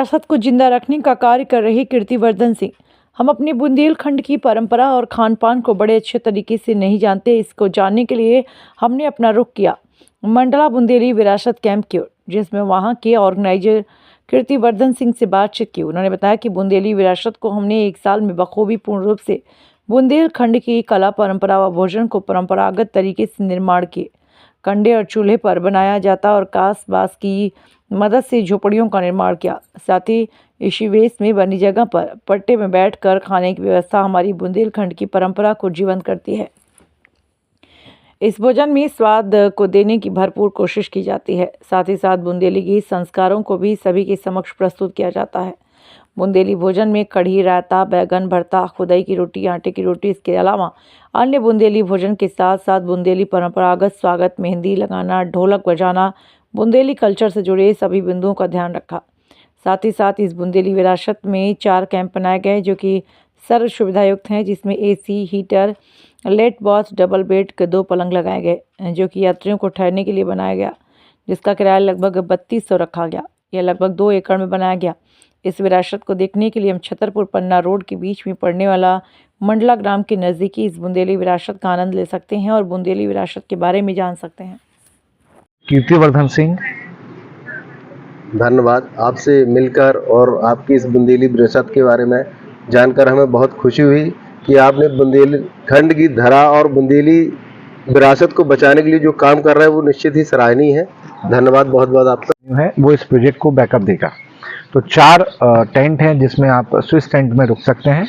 विरासत को जिंदा रखने का कार्य कर रहे कीर्तिवर्धन सिंह। हम अपनी बुंदेलखंड की परंपरा और खान पान को बड़े अच्छे तरीके से नहीं जानते। इसको जानने के लिए हमने अपना रुख किया मंडला बुंदेली विरासत कैंप की ओर, जिसमें वहां के ऑर्गेनाइजर कीर्तिवर्धन सिंह से बातचीत की। उन्होंने बताया कि बुंदेली विरासत को हमने 1 साल में बखूबी पूर्ण रूप से बुंदेलखंड की कला, परंपरा व भोजन को परंपरागत तरीके से निर्माण किए कंडे और चूल्हे पर बनाया जाता और कांस बांस की मदद से झोपड़ियों का निर्माण किया। साथ ही इसी वेश में बनी जगह पर पट्टे में बैठकर खाने की व्यवस्था हमारी बुंदेलखंड की परंपरा को जीवंत करती है। इस भोजन में स्वाद को देने की भरपूर कोशिश की जाती है। साथ ही साथ बुंदेली गीत संस्कारों को भी सभी के समक्ष प्रस्तुत किया जाता है। बुंदेली भोजन में कढ़ी, रायता, बैगन भरता, खुदाई की रोटी, आटे की रोटी, इसके अलावा अन्य बुंदेली भोजन के साथ साथ बुंदेली परंपरागत स्वागत, मेहंदी लगाना, ढोलक बजाना, बुंदेली कल्चर से जुड़े सभी बिंदुओं का ध्यान रखा। साथ ही साथ इस बुंदेली विरासत में 4 कैंप बनाए गए जो कि सर्व सुविधायुक्त हैं, जिसमें AC, हीटर, लेट बाथ, डबल बेड के 2 पलंग लगाए गए जो कि यात्रियों को ठहरने के लिए बनाया गया, जिसका किराया लगभग 3200 रखा गया। यह लगभग 2 एकड़ में बनाया गया। इस विरासत को देखने के लिए हम छतरपुर पन्ना रोड के बीच में पड़ने वाला मंडला ग्राम के नज़दीकी इस बुंदेली विरासत का आनंद ले सकते हैं और बुंदेली विरासत के बारे में जान सकते हैं। कीर्तिवर्धन सिंह, धन्यवाद। आपसे मिलकर और आपकी इस बुंदेली विरासत के बारे में जानकर हमें बहुत खुशी हुई कि आपने बुंदेलखंड की धरा और बुंदेली विरासत को बचाने के लिए जो काम कर रहे हैं वो निश्चित ही सराहनीय है। धन्यवाद बहुत बहुत आपका। है वो इस प्रोजेक्ट को बैकअप देगा। तो 4 टेंट हैं जिसमें आप स्विस टेंट में रुक सकते हैं।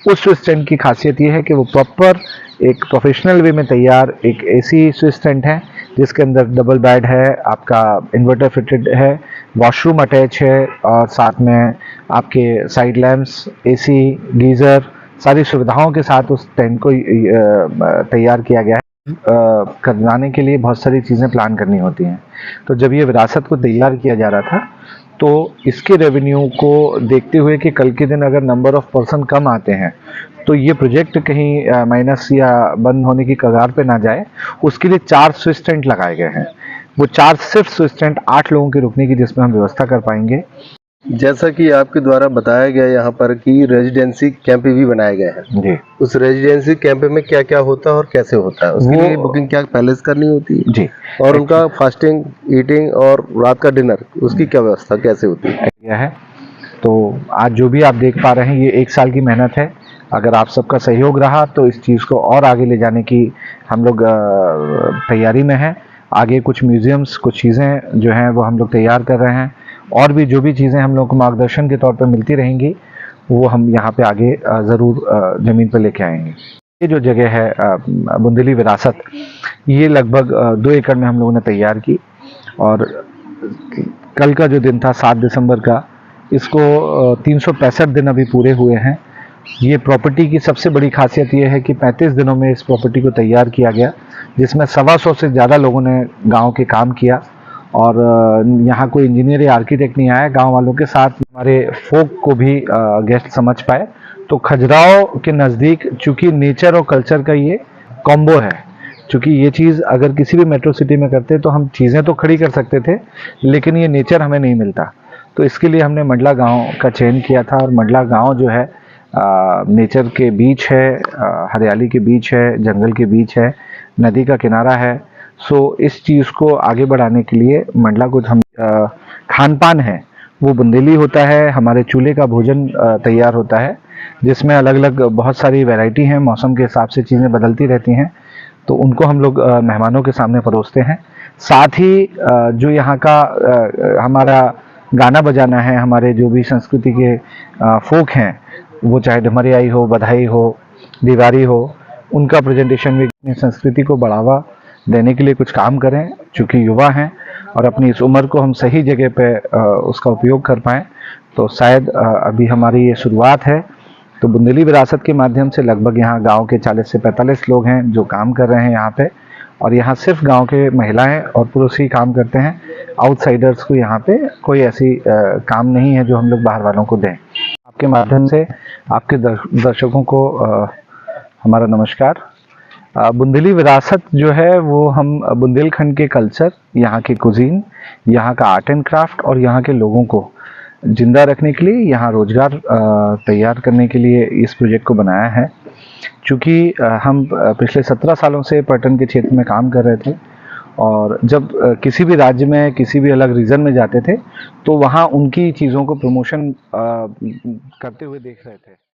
उस स्विस टेंट की खासियत ये है कि वो प्रॉपर एक प्रोफेशनल वे में तैयार एक AC स्विस टेंट है, जिसके अंदर डबल बेड है, आपका इन्वर्टर फिटेड है, वॉशरूम अटैच है और साथ में आपके साइड लैंप्स, AC, गीज़र, सारी सुविधाओं के साथ उस टेंट को तैयार किया गया है। करवाने के लिए बहुत सारी चीज़ें प्लान करनी होती हैं। तो जब ये विरासत को तैयार किया जा रहा था तो इसके रेवेन्यू को देखते हुए कि कल के दिन अगर नंबर ऑफ पर्सन कम आते हैं तो ये प्रोजेक्ट कहीं माइनस या बंद होने की कगार पे ना जाए, उसके लिए 4 स्विस टेंट लगाए गए हैं। वो 4 सिर्फ स्विस टेंट 8 लोगों के रुकने की, जिसमें हम व्यवस्था कर पाएंगे। जैसा कि आपके द्वारा बताया गया यहाँ पर कि रेजिडेंसी कैंप भी बनाए गए हैं जी। उस रेजिडेंसी कैंप में क्या क्या होता है और कैसे होता है, उसके लिए बुकिंग क्या पहले से करनी होती है जी, और उनका फास्टिंग, ईटिंग और रात का डिनर, उसकी क्या व्यवस्था कैसे होती है? तो आज जो भी आप देख पा रहे हैं ये 1 साल की मेहनत है। अगर आप सबका सहयोग रहा तो इस चीज़ को और आगे ले जाने की हम लोग तैयारी में हैं। आगे कुछ म्यूजियम्स, कुछ चीज़ें जो हैं वो हम लोग तैयार कर रहे हैं और भी जो भी चीज़ें हम लोग को मार्गदर्शन के तौर पर मिलती रहेंगी वो हम यहाँ पे आगे ज़रूर ज़मीन पर लेके आएंगे। ये जो जगह है बुंदेली विरासत, ये लगभग 2 एकड़ में हम लोगों ने तैयार की और कल का जो दिन था 7 दिसंबर का, इसको 365 दिन अभी पूरे हुए हैं। ये प्रॉपर्टी की सबसे बड़ी खासियत ये है कि 35 दिनों में इस प्रॉपर्टी को तैयार किया गया, जिसमें 125 से ज़्यादा लोगों ने गांव के काम किया और यहाँ कोई इंजीनियर या आर्किटेक्ट नहीं आया। गांव वालों के साथ हमारे फोक को भी गेस्ट समझ पाए। तो खजुराहो के नज़दीक चूँकि नेचर और कल्चर का ये कॉम्बो है, चूँकि ये चीज़ अगर किसी भी मेट्रो सिटी में करते तो हम चीज़ें तो खड़ी कर सकते थे, लेकिन ये नेचर हमें नहीं मिलता। तो इसके लिए हमने मंडला गांव का चयन किया था और मंडला गांव जो है नेचर के बीच है, हरियाली के बीच है, जंगल के बीच है, नदी का किनारा है। सो इस चीज़ को आगे बढ़ाने के लिए मंडला को हम खान पान है वो बुंदेली होता है। हमारे चूल्हे का भोजन तैयार होता है, जिसमें अलग अलग बहुत सारी वैरायटी हैं, मौसम के हिसाब से चीज़ें बदलती रहती हैं, तो उनको हम लोग मेहमानों के सामने परोसते हैं। साथ ही जो यहाँ का हमारा गाना बजाना है, हमारे जो भी संस्कृति के फोक हैं, वो चाहे ढमरियाई हो, बधाई हो, दिवारी हो, उनका प्रेजेंटेशन भी अपनी संस्कृति को बढ़ावा देने के लिए कुछ काम करें। चूँकि युवा हैं और अपनी इस उम्र को हम सही जगह पे उसका उपयोग कर पाएँ, तो शायद अभी हमारी ये शुरुआत है। तो बुंदेली विरासत के माध्यम से लगभग यहाँ गांव के 40 से 45 लोग हैं जो काम कर रहे हैं यहाँ पे, और यहाँ सिर्फ गांव के महिलाएं और पुरुष ही काम करते हैं। आउटसाइडर्स को यहाँ पे कोई ऐसी काम नहीं है जो हम लोग बाहर वालों को दें। आपके माध्यम से आपके दर्शकों को हमारा नमस्कार। बुंदेली विरासत जो है वो हम बुंदेलखंड के कल्चर, यहाँ के कुजीन, यहाँ का आर्ट एंड क्राफ्ट और यहाँ के लोगों को जिंदा रखने के लिए, यहाँ रोजगार तैयार करने के लिए इस प्रोजेक्ट को बनाया है। चूँकि हम पिछले 17 सालों से पर्यटन के क्षेत्र में काम कर रहे थे और जब किसी भी राज्य में किसी भी अलग रीजन में जाते थे तो वहाँ उनकी चीज़ों को प्रमोशन करते हुए देख रहे थे।